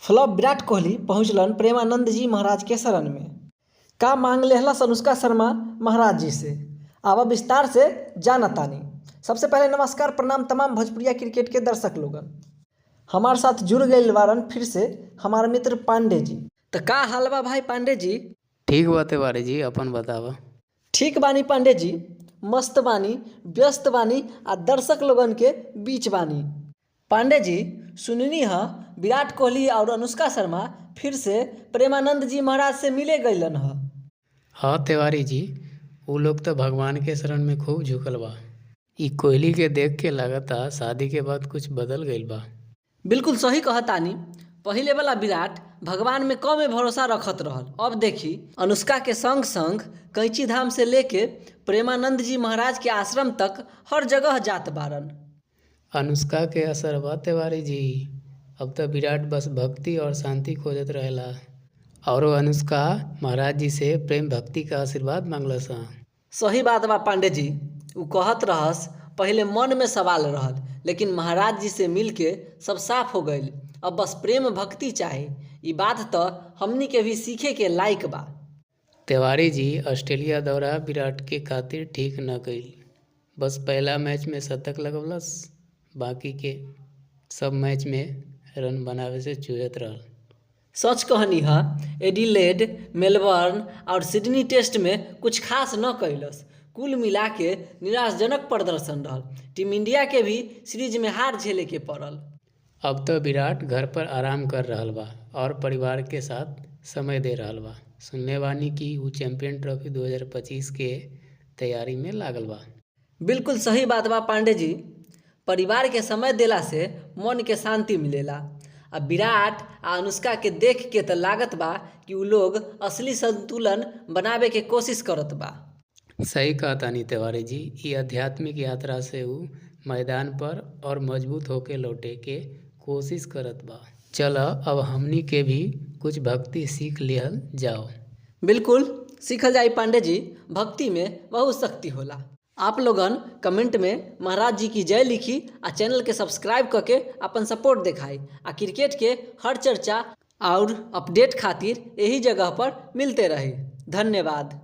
Flop Virat Kohli पहुंचलन Premanand जी महाराज के शरण में। का मांग लेहलस अनुष्का शर्मा महाराज जी से, अब विस्तार से जानतानी। सबसे पहले नमस्कार प्रणाम तमाम भोजपुरिया क्रिकेट के दर्शक लोगन। हमारे साथ जुड़ गए वारन फिर से हमारे मित्र पांडे जी। तो का हाल बा भाई पांडे जी? ठीक बाते बारे जी, अपन बतावा। ठीक बानी पांडे जी, मस्त बानी, व्यस्त बानी आ दर्शक लोगन के बीच बानी। पांडे जी सुननी है विराट कोहली और अनुष्का शर्मा फिर से प्रेमानंद जी महाराज से मिले गईलन है। हाँ तिवारी जी, वो लोग तो भगवान के शरण में खूब झुकल बा। ई कोहली के देख के लगता शादी के बाद कुछ बदल गईल बा। बिल्कुल सही कहतानी। पहले वाला विराट भगवान में कम भरोसा रखत रहल, अब देखी अनुष्का के संग संग कैंची धाम से लेके प्रेमानंद जी महाराज के आश्रम तक हर जगह जात बारन। अनुष्का के असर बा तिवारी जी। अब तो विराट बस भक्ति और शांति खोजत रहेला और वो अनुष्का महाराज जी से प्रेम भक्ति का आशीर्वाद मांगलस। सही बात बा पांडे जी। उ कहत रहस पहले मन में सवाल रहल, लेकिन महाराज जी से मिल के सब साफ हो गईल। अब बस प्रेम भक्ति चाहे। ये बात तो हमनी के भी सीखे के लायक बा। तिवारी जी ऑस्ट्रेलिया दौरा विराट के खातिर ठीक न गईल। बस पहला मैच में शतक लगवलस, बाकी के सब मैच में रन बनावे से चूरत रहल। सच कहनी है, एडिलेड, मेलबर्न और सिडनी टेस्ट में कुछ खास न कैलस। कुल मिला के निराशजनक प्रदर्शन रहल। टीम इंडिया के भी सीरीज में हार झेले के पड़ल। अब तो विराट घर पर आराम कर रहल बा और परिवार के साथ समय दे रहल बा। सुनने बानी कि वो चैंपियन ट्रॉफी 2025 के तैयारी में लागल बा। बिल्कुल सही बात बा पांडे जी। परिवार के समय देला से मन के शांति मिलेला। अब विराट आ अनुष्का के देख के तो लागत बा कि उ लोग असली संतुलन बनावे के कोशिश करत बा। सही कहतानी तिवारी जी, ये आध्यात्मिक यात्रा से वो मैदान पर और मजबूत होके लौटे के कोशिश करत बा। चलो अब हमनी के भी कुछ भक्ति सीख लिहल जाओ। बिल्कुल सीखल जाई पांडे जी, भक्ति में बहुत शक्ति होला। आप लोगन कमेंट में महाराज जी की जय लिखी आ चैनल के सब्सक्राइब करके अपन सपोर्ट दिखाई आ क्रिकेट के हर चर्चा और अपडेट खातिर यही जगह पर मिलते रही। धन्यवाद।